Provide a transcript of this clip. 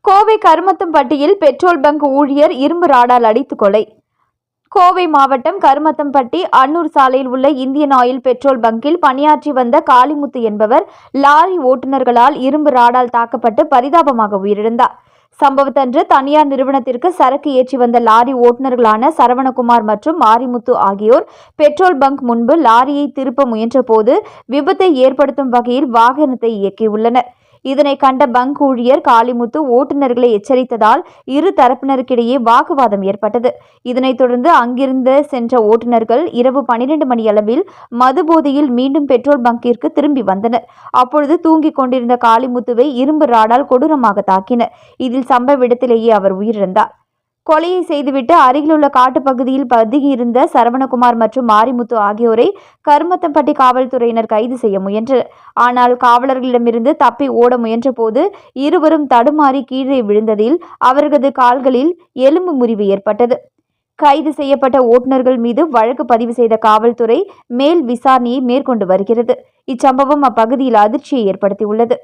Kovai கருமத்தம்பட்டியில் petrol bunk ஊழியர் இரும்பு ராடால் அடித்து கொலை. கோவை மாவட்டம் கருமத்தம்பட்டி அன்னூர் சாலையில் உள்ள இந்தியன் ஆயில் பெட்ரோல் பங்கில் பணியாற்றி வந்த காளிமுத்து என்பவர் லாரி ஓட்டுநர்களால் இரும்பு ராடால் தாக்கப்பட்டு பரிதாபமாக உயிரிழந்தார். சம்பவத்தன்று தனியார் நிறுவனத்திற்கு சரக்கு ஏற்றி வந்த லாரி ஓட்டுநர்களான சரவணகுமார் மற்றும் மாரிமுத்து ஆகியோர் பெட்ரோல் பங்க் முன்பு லாரியை திருப்ப முயன்றபோது விபத்தை ஏற்படுத்தும் வகையில் வாகனத்தை இயக்கியுள்ளனர். இதனை கண்ட பங்க் ஊழியர் காளிமுத்து ஓட்டுநர்களை எச்சரித்ததால் இரு தரப்பினருக்கிடையே வாக்குவாதம் ஏற்பட்டது. இதனைத் தொடர்ந்து அங்கிருந்து சென்ற ஓட்டுநர்கள் இரவு 12 மணி அளவில் மதுபோதையில் மீண்டும் பெட்ரோல் பங்கிற்கு திரும்பி வந்தனர். அப்பொழுது தூங்கிக் கொண்டிருந்த காளிமுத்துவை இரும்பு ராடால் கொடூரமாக தாக்கினர். இதில் சம்பவ இடத்திலேயே அவர் உயிரிழந்தார். கொலையை செய்துவிட்டு அருகிலுள்ள காட்டுப்பகுதியில் பதுங்கியிருந்த சரவணகுமார் மற்றும் மாரிமுத்து ஆகியோரை கருமத்தம்பட்டி காவல்துறையினர் கைது செய்ய முயன்றனர். ஆனால் காவலர்களிடமிருந்து தப்பி ஓட முயன்றபோது இருவரும் தடுமாறி கீழே விழுந்ததில் அவர்களது கால்களில் எலும்பு முறிவு ஏற்பட்டது. கைது செய்யப்பட்ட ஓட்டுநர்கள் மீது வழக்கு பதிவு செய்த காவல்துறை மேல் விசாரணையை மேற்கொண்டு வருகிறது. இச்சம்பவம் அப்பகுதியில் அதிர்ச்சியை ஏற்படுத்தியுள்ளது.